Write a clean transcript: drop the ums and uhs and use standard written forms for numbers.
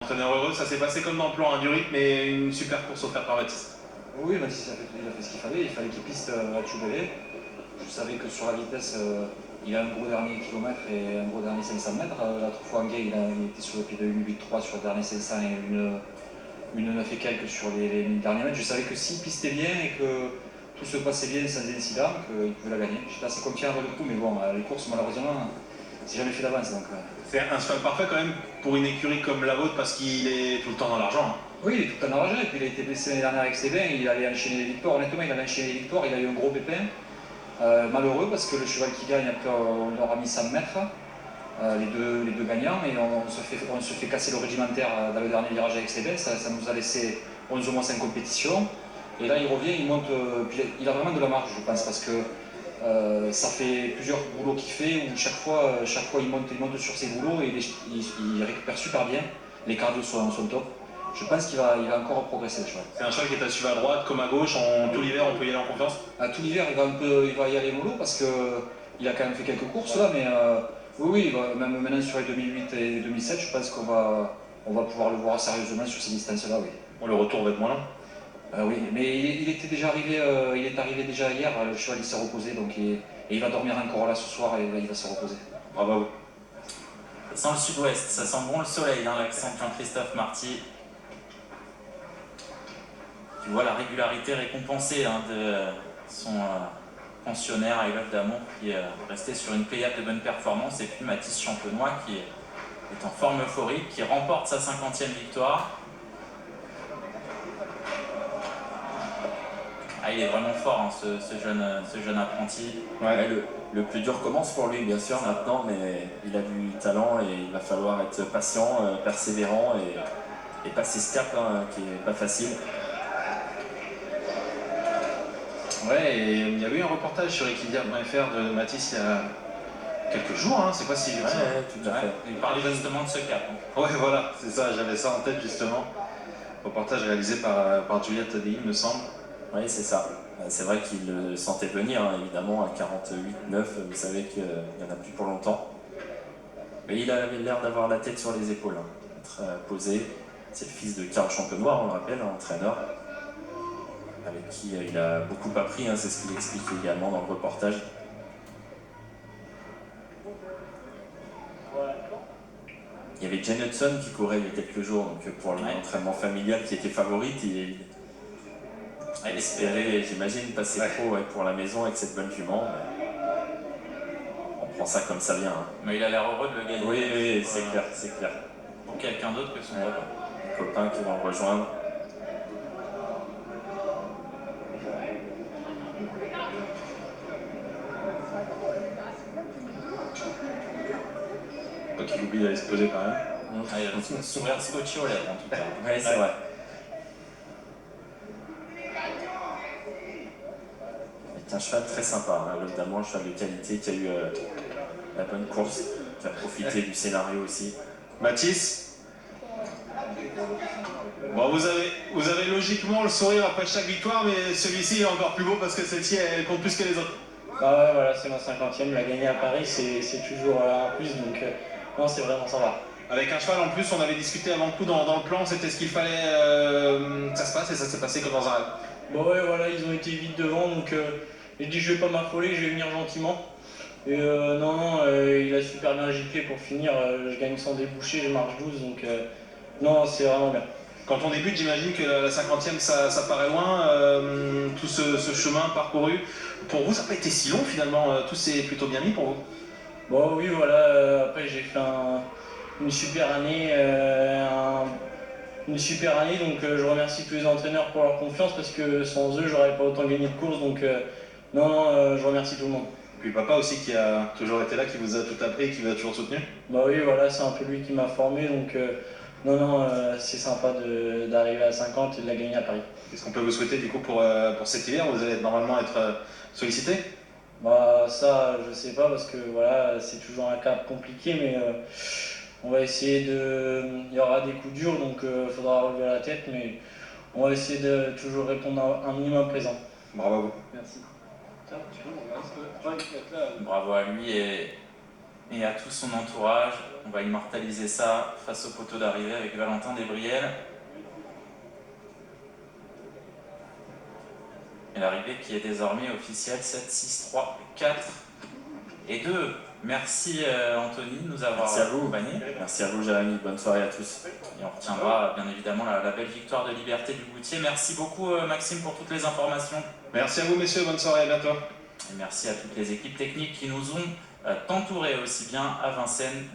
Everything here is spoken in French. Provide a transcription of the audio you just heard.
Entraîneur heureux, ça s'est passé comme dans le plan, du rythme et une super course offerte par Baptiste. Oui, Mathis il a fait ce qu'il fallait qu'il piste à Choubélé. Je savais que sur la vitesse, il a un gros dernier kilomètre et un gros dernier 500 mètres. L'autre fois, Anguay, il était sur le pied de 1,83 sur le dernier 500 et une 9 et quelques sur les 1000 derniers mètres. Je savais que s'il pistait bien et que tout se passait bien sans incident, qu'il pouvait la gagner. J'étais assez confiant avec le coup, mais bon, les courses, malheureusement, c'est jamais fait d'avance. C'est un cheval parfait quand même pour une écurie comme la vôtre parce qu'il est tout le temps dans l'argent. Hein. Oui, il est tout le temps dans l'argent et puis il a été blessé l'année dernière avec Sébin, il allait enchaîner les victoires. Honnêtement, il allait enchaîner les victoires, il a eu un gros pépin. Malheureux parce que le cheval qui gagne, après on leur a mis 100 mètres, les deux gagnants, et on se fait casser le régimentaire dans le dernier virage avec Sébin. Ça nous a laissé 11 mois sans compétition. Et là il revient, il monte, puis il a vraiment de la marge je pense parce que ça fait plusieurs boulots qu'il fait où chaque fois il monte sur ses boulots et il récupère super bien. Les cardio sont top. Je pense qu'il va encore progresser le cheval. C'est un cheval qui est à suivre à droite comme à gauche, tout l'hiver on peut y aller en confiance. Tout l'hiver il va y aller mollo parce qu'il a quand même fait quelques courses là, mais oui, même maintenant sur les 2008 et 2007, je pense qu'on va pouvoir le voir sérieusement sur ces distances-là, oui. Bon, le retour va être moins long. Oui, mais il était déjà arrivé, il est arrivé déjà hier, le cheval il s'est reposé, donc et il va dormir encore là ce soir et il va se reposer. Bravo. Ça sent le sud-ouest, ça sent bon le soleil, hein, l'accent de Jean-Christophe Marty. Tu vois la régularité récompensée de son pensionnaire I Love d'amour qui est resté sur une pléiade de bonnes performances, et puis Mathis Champenois qui est en forme euphorique, qui remporte sa 50e victoire. Ah, il est vraiment fort, hein, ce jeune apprenti. Ouais, le plus dur commence pour lui, bien sûr, maintenant, mais il a du talent et il va falloir être patient, persévérant et passer ce cap hein, qui est pas facile. Ouais, et il y avait eu un reportage sur Equidia.fr de Mathis il y a quelques jours, hein, c'est pas si vieux. Ouais, tout à fait. Il parlait justement de ce cap. Hein. Ouais, voilà, c'est ça, j'avais ça en tête justement. Reportage réalisé par Juliette Tadei, il me semble. Oui, c'est ça. C'est vrai qu'il le sentait venir, hein, évidemment, à 48-9, vous savez qu'il n'y en a plus pour longtemps. Mais il avait l'air d'avoir la tête sur les épaules, hein, être posé. C'est le fils de Karl Champenois, on le rappelle, un entraîneur, avec qui il a beaucoup appris, hein, c'est ce qu'il explique également dans le reportage. Il y avait Jane Hudson qui courait il y a quelques jours, donc pour l'entraînement familial qui était favorite, elle espérait, j'imagine, passer pro pour la maison avec cette bonne jument. On prend ça comme ça vient. Hein. Mais il a l'air heureux de le gagner. Oui, c'est clair, c'est clair. Pour quelqu'un d'autre que son papa. Les copains qui vont le rejoindre. Pas qu'il oublie d'aller se poser quand même. Ah, il a un sourire scotché aux lèvres en tout cas. Oui, c'est vrai. C'est un cheval très sympa, hein, notamment un cheval de qualité qui a eu la bonne course, qui a profité du scénario aussi. Mathis, bon, vous avez logiquement le sourire après chaque victoire, mais celui-ci est encore plus beau parce que celle-ci elle compte plus que les autres. Bah ouais, voilà, c'est ma 50e, la gagner à Paris, c'est toujours un plus, donc non, c'est vraiment sympa. Avec un cheval en plus, on avait discuté avant le coup dans le plan, c'était ce qu'il fallait que ça se passe et ça s'est passé comme dans un rêve. Bon ouais, voilà, ils ont été vite devant, donc j'ai dit je vais pas m'affoler, je vais venir gentiment. Et non, il a super bien giclé pour finir, je gagne sans déboucher, je marche 12, donc non, c'est vraiment bien. Quand on débute, j'imagine que la 50e, ça paraît loin, tout ce chemin parcouru. Pour vous, ça n'a pas été si long finalement, tout s'est plutôt bien mis pour vous. Bon oui, voilà, après j'ai fait une super année, donc je remercie tous les entraîneurs pour leur confiance parce que sans eux, j'aurais pas autant gagné de courses, donc non, je remercie tout le monde. Et puis papa aussi qui a toujours été là, qui vous a tout appris et qui vous a toujours soutenu. Bah oui, voilà, c'est un peu lui qui m'a formé, donc non, c'est sympa d'arriver à 50 et de la gagner à Paris. Qu'est-ce qu'on peut vous souhaiter du coup pour cet hiver? Vous allez normalement être sollicité? Bah ça, je sais pas parce que voilà, c'est toujours un cap compliqué, mais on va essayer il y aura des coups durs, donc il faudra relever la tête, mais on va essayer de toujours répondre à un minimum présent. Bravo à vous. Merci. Bravo à lui, et et à tout son entourage. On va immortaliser ça face au poteau d'arrivée avec Valentin Desbrielles. Et l'arrivée qui est désormais officielle, 7, 6, 3, 4 et 2. Merci Anthony de nous avoir accompagnés. Merci à vous Jérémy, bonne soirée à tous. Et on retiendra bien évidemment la belle victoire de Liberté du Goutier. Merci beaucoup Maxime pour toutes les informations. Merci à vous messieurs, bonne soirée, à bientôt. Et merci à toutes les équipes techniques qui nous ont entourés aussi bien à Vincennes